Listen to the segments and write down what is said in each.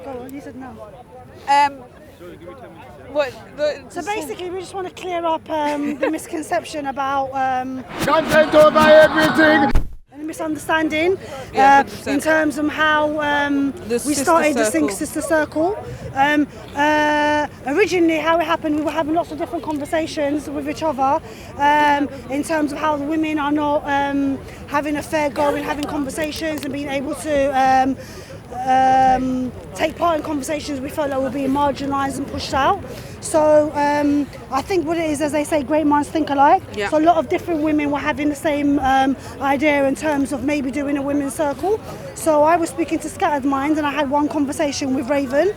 Go on, you said no. So basically, we just want to clear up the misconception about Content over everything. and the misunderstanding in terms of how we sister started the circle. Sister Circle. Originally, how it happened, we were having lots of different conversations with each other in terms of how the women are not having a fair go in having conversations and being able to take part in conversations. We felt like we were being marginalised and pushed out. So I think what it is, as they say, great minds think alike. Yeah. So a lot of different women were having the same idea in terms of maybe doing a women's circle. So I was speaking to Scattered Minds, and I had one conversation with Raven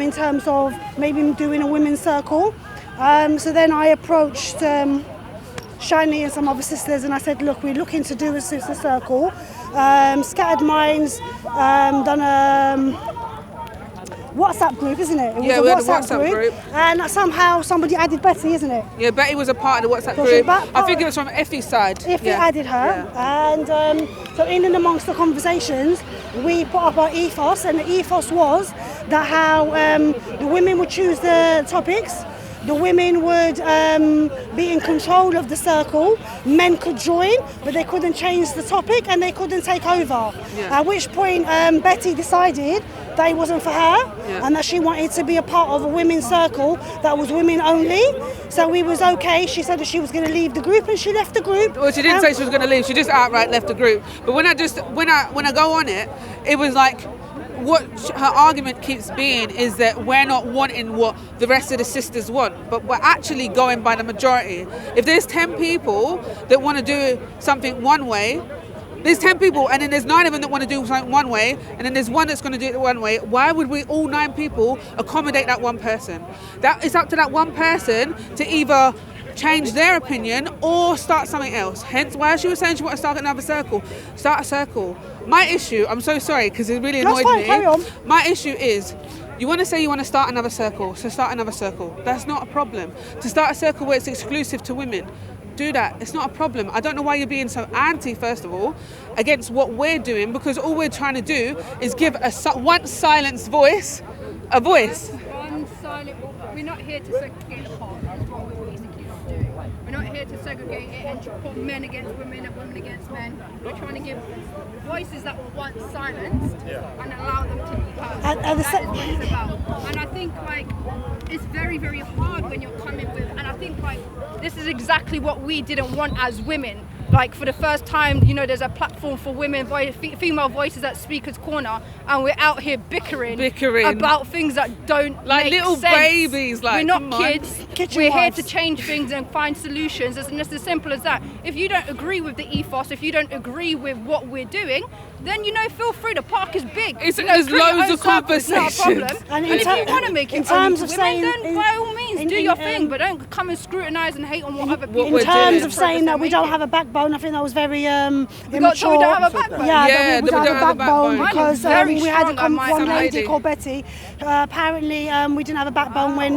in terms of maybe doing a women's circle. So then I approached Shannie and some other sisters, and I said, look, we're looking to do a sister circle. Scattered Minds done a WhatsApp group, isn't it? It was a WhatsApp group. And somehow somebody added Betty, isn't it? Yeah, Betty was a part of the WhatsApp group. I think it was from Effie's side. Effie added her. Yeah. And so in and amongst the conversations, we put up our ethos, and the ethos was that how the women would choose the topics, the women would be in control of the circle, men could join, but they couldn't change the topic and they couldn't take over. Yeah. At which point Betty decided that it wasn't for her, and that she wanted to be a part of a women's circle that was women only. So we was okay. She said that she was going to leave the group, and she left the group. Well, she didn't say she was going to leave. She just outright left the group. But when I go on it, it was like, what her argument keeps being is that we're not wanting what the rest of the sisters want, but we're actually going by the majority. If there's 10 people that want to do something one way, there's 10 people, and then there's 9 of them that want to do something one way, and then there's one that's going to do it one way. Why would we all 9 people accommodate that one person? That is up to that one person to either change their opinion or start something else. Hence why she was saying she wanted to start another circle. Start a circle. My issue, I'm so sorry because it really annoyed me. Carry on. My issue is, you want to say you want to start another circle, so start another circle. That's not a problem. To start a circle where it's exclusive to women, do that. It's not a problem. I don't know why you're being so anti, first of all, against what we're doing, because all we're trying to do is give one silenced voice a voice. One silent. We're not here to segregate apart. That's what we're basically not doing. We're not here to segregate it and to put men against women and women against men. We're trying to give voices that were once silenced and allow them to be heard. That is what it's about. And I think it's very, very hard when you're coming with, and I think this is exactly what we didn't want as women. For the first time, there's a platform for women, female voices at Speaker's Corner, and we're out here bickering about things that don't make little sense. babies. We're not kids. We're here to change things and find solutions. It's just as simple as that. If you don't agree with the ethos, if you don't agree with what we're doing, then feel free. The park is big. There's loads of conversations. It's not a problem. And if you want to make it only to women, then by all means do your thing, but don't come and scrutinise and hate on what other people. In terms of saying that we don't have a backbone, I think that was very immature. We don't have a backbone. Yeah, we don't have a backbone because we had one lady lady called Betty. Apparently, we didn't have a backbone when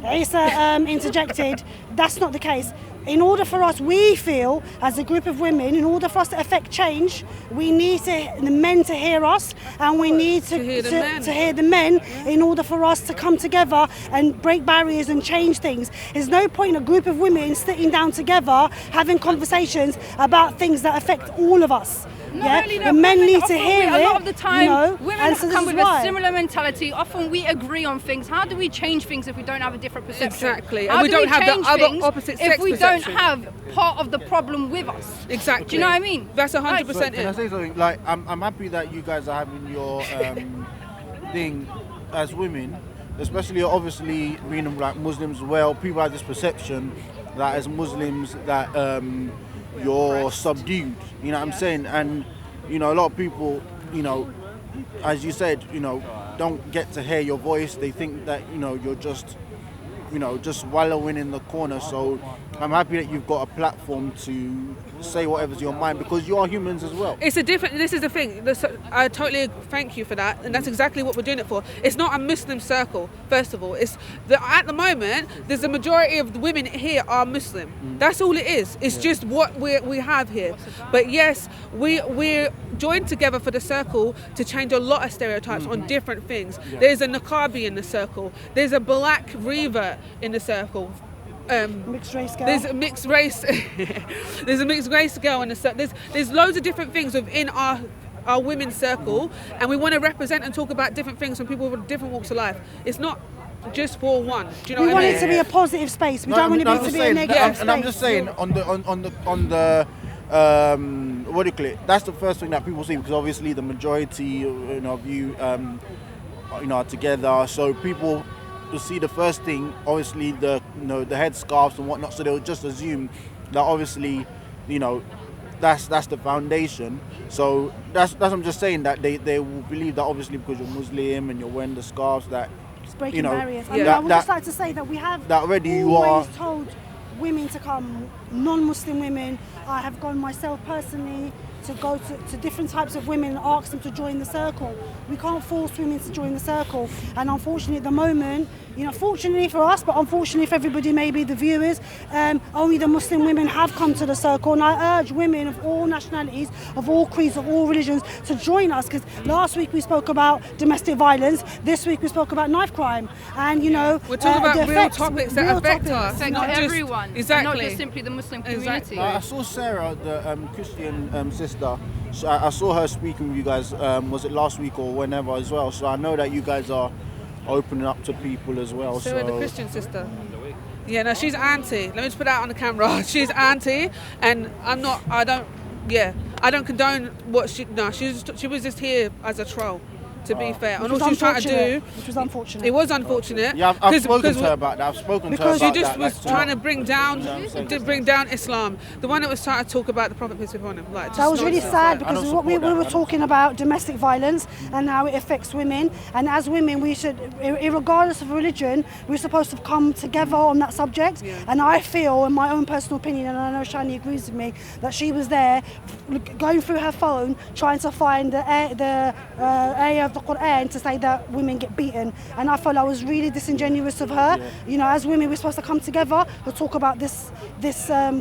Riza interjected. That's not the case. In order for us, we feel, as a group of women, in order for us to affect change, we need the men to hear us, and we need to hear the men in order for us to come together and break barriers and change things. There's no point in a group of women sitting down together having conversations about things that affect all of us. The men need to hear it. A lot of the time, women come with a similar mentality. Often we agree on things. How do we change things if we don't have a different perception? Exactly. How And we do don't have change the other things opposite if sex we perception? don't have part of the problem with us? Exactly. Do you know what I mean? That's 100% Can I say something? I'm happy that you guys are having your thing as women, especially obviously being Muslims as well. People have this perception that as Muslims that you're subdued. You know what I'm saying? And a lot of people, as you said, don't get to hear your voice. They think that, you're just wallowing in the corner. So I'm happy that you've got a platform to say whatever's your mind, because you are humans as well. It's this is the thing. I totally thank you for that, and that's exactly what we're doing it for. It's not a Muslim circle, first of all. At the moment, there's a majority of the women here are Muslim. That's all it is. It's just what we have here. But yes, we're joined together for the circle to change a lot of stereotypes on different things. There's a Niqabi in the circle. There's a black revert in the circle. Mixed race girl. There's a mixed race. There's a mixed race girl in the circle. There's loads of different things within our women's circle, and we want to represent and talk about different things from people with different walks of life. It's not just for one. Do you know we what I want mean? it to be a positive space. We don't want it to be a negative space. And I'm just saying on the what do you call it? That's the first thing that people see, because obviously the majority of you are together, so people will see the first thing, obviously the headscarves and whatnot, so they'll just assume that obviously that's the foundation. So that's I'm just saying that they will believe that obviously because you're Muslim and you're wearing the scarves that it's breaking barriers. Yeah. I would just like to say that we have that already you always are told women to come, non-Muslim women. I have gone myself personally to go to different types of women and ask them to join the circle. We can't force women to join the circle, and unfortunately at the moment, fortunately for us, but unfortunately for everybody, maybe the viewers, only the Muslim women have come to the circle, and I urge women of all nationalities, of all creeds, of all religions to join us, because last week we spoke about domestic violence, this week we spoke about knife crime, and we're talking about real topics that affect us, affect not everyone, just, exactly. not just simply the Muslim community. Exactly. I saw Sarah, the Christian sister. I saw her speaking with you guys. Was it last week or whenever as well? So I know that you guys are opening up to people as well. So the Christian sister. Yeah, no, she's anti. Let me just put that on the camera. She's anti, and I don't condone what she was just here as a troll. To be fair, and all she was trying to do, which was unfortunate. It was unfortunate. Yeah, I've spoken to her about that. Because she just was trying to bring down Islam. The one that was trying to talk about the Prophet peace be upon him. That was really sad, because what we were talking about domestic violence and how it affects women. And as women, we should, regardless of religion, we're supposed to come together on that subject. Yeah. And I feel, in my own personal opinion, and I know Shannie agrees with me, that she was there going through her phone trying to find the ayah of the Quran to say that women get beaten, and I felt I was really disingenuous of her. As women, we're supposed to come together to talk about this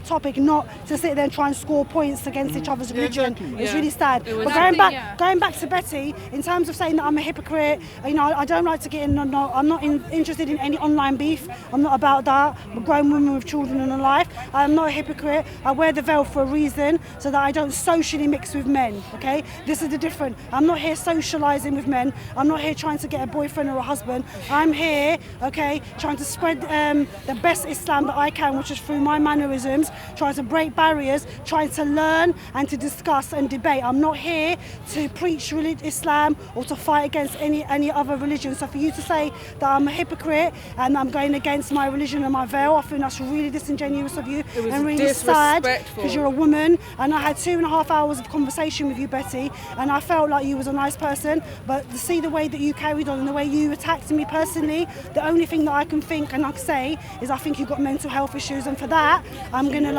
topic, not to sit there and try and score points against each other's religion. Exactly. It's really sad. But going back to Betty, in terms of saying that I'm a hypocrite, I don't like to get in. I'm not interested in any online beef. I'm not about that. I'm a grown woman with children and a life. I'm not a hypocrite. I wear the veil for a reason, so that I don't socially mix with men. Okay, this is the difference. I'm not here socialising with men. I'm not here trying to get a boyfriend or a husband. I'm here, trying to spread the best Islam that I can, which is through my mannerisms, trying to break barriers, trying to learn and to discuss and debate. I'm not here to preach Islam or to fight against any other religion. So for you to say that I'm a hypocrite and I'm going against my religion and my veil, I think that's really disingenuous of you and really sad, because you're a woman. And I had 2.5 hours of conversation with you, Betty, and I felt like you was a nice person. But to see the way that you carried on and the way you attacked me personally, the only thing that I can think and I can say is I think you've got mental health issues, and for that I'm gonna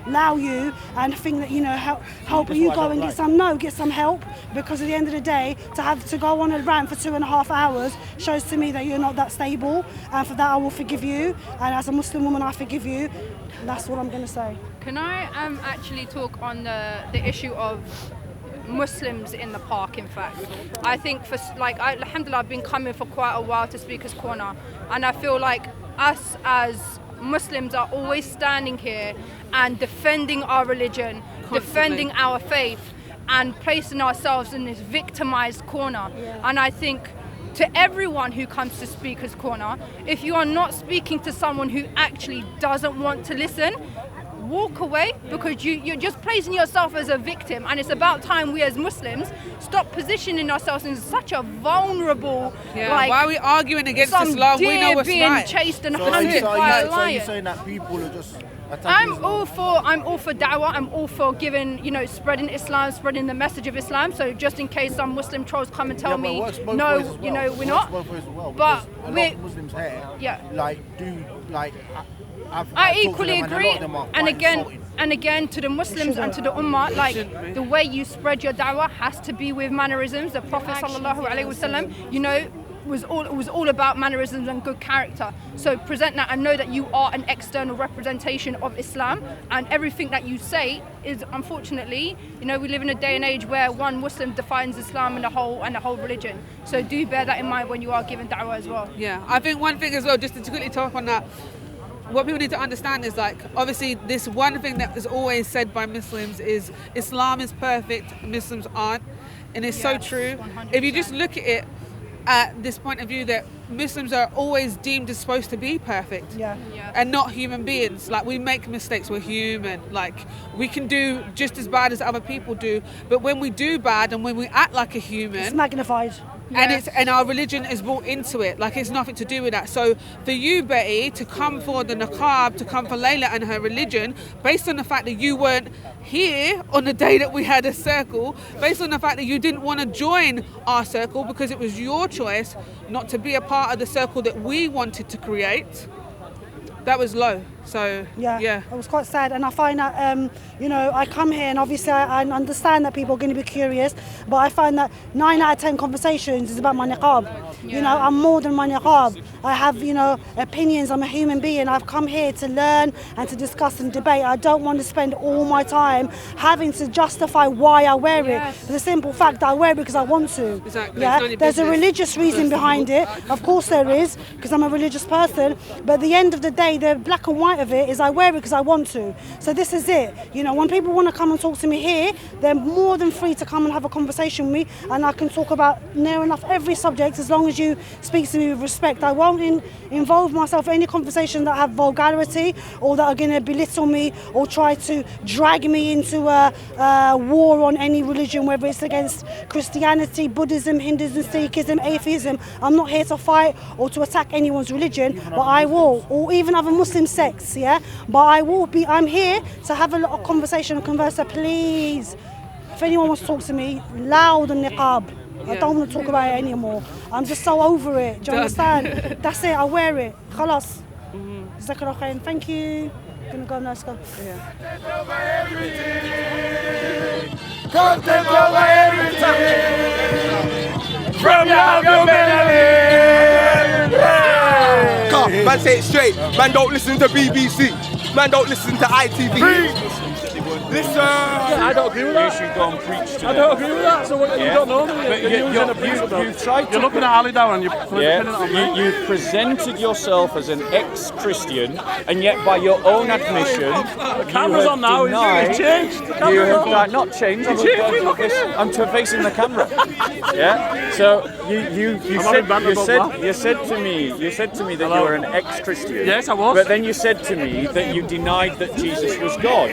allow you and think that help you go and get some help, because at the end of the day, to have to go on a rant for 2.5 hours shows to me that you're not that stable, and for that I will forgive you, and as a Muslim woman I forgive you. That's what I'm gonna say. Can I actually talk on the issue of Muslims in the park? In fact, I think alhamdulillah, I've been coming for quite a while to Speaker's Corner, and I feel like us as Muslims are always standing here and defending our religion, defending our faith, and placing ourselves in this victimized corner. And I think to everyone who comes to Speaker's Corner, if you are not speaking to someone who actually doesn't want to listen, walk away, because you're just placing yourself as a victim. And it's about time we as Muslims stop positioning ourselves in such a vulnerable, why are we arguing against Islam? We know what's being right. chased and hunted by a lion. So you're saying that people are just I'm all for da'wah. I'm all for spreading Islam, spreading the message of Islam. So just in case some Muslim trolls come and tell me, no, we're not. But But a lot of Muslims here, I talked to equally them and a agree. lot of them are And quite again, insulting. and again, to the Muslims and to the Ummah, like the way you spread your da'wah has to be with mannerisms. The Prophet sallallahu alaihi wasallam, you know, was all about mannerisms and good character. So present that and know that you are an external representation of Islam, and everything that you say is, unfortunately, you know, we live in a day and age where one Muslim defines Islam and the whole religion. So do bear that in mind when you are giving da'wah as well. Yeah, I think one thing as well, just to quickly talk on that, what people need to understand is, like, obviously this one thing that is always said by Muslims is Islam is perfect, Muslims aren't, and it's so true. 100%. If you just look at it at this point of view, that Muslims are always deemed as supposed to be perfect, Yeah. and not human beings. Like, we make mistakes, we're human. Like, we can do just as bad as other people do, but when we do bad and when we act like a human, It's magnified. and our religion is brought into it, like, it's nothing to do with that. So for you, Betty, to come for the niqab, to come for Layla and her religion, based on the fact that you weren't here on the day that we had a circle, based on the fact that you didn't want to join our circle because it was your choice not to be a part of the circle that we wanted to create, that was low. So Yeah, it was quite sad, and I find that you know, I come here and obviously I understand that people are going to be curious, but I find that 9 out of 10 conversations is about my niqab. You know, I'm more than my niqab. I have, you know, opinions. I'm a human being. I've come here to learn and to discuss and debate. I don't want to spend all my time having to justify why I wear it. For the simple fact that I wear it because I want to. Exactly. Yeah, It's not your there's a business. religious reason behind it. Of course there is, because I'm a religious person. But at the end of the day, the black and white of it is I wear it because I want to. So this is it. You know, when people want to come and talk to me here, they're more than free to come and have a conversation with me, and I can talk about near enough every subject as long as you speak to me with respect. I won't involve myself in any conversation that have vulgarity or that are going to belittle me or try to drag me into a war on any religion, whether it's against Christianity, Buddhism, Hinduism, Sikhism, atheism. I'm not here to fight or to attack anyone's religion, but I will, or even other Muslim sects, yeah? But I'm here to have a little conversation and converse, so please, if anyone wants to talk to me, loud and niqab. I don't want to talk about it anymore. I'm just so over it. Do you understand? That's it. I wear it. Khalas. Jazakallah khair. Thank you. Gonna go now. Let's go. Come take over everything from your belly. Come, man, say it straight. Man, don't listen to BBC. Man, don't listen to L.I.T.V. Listen. I don't agree with that. You should go and preach to I don't agree with that. So what, you don't know me. You've tried to. You're looking at Ali Dow and you're putting it on me. You've presented yourself as an ex-Christian, and yet by your own admission, The camera's on now. It's changed. The you camera's have on. not changed. Look at it. I'm facing the camera. Yeah. So you said to me that you were an ex-Christian. Yes, I was. But then you said to me that you denied that Jesus was God.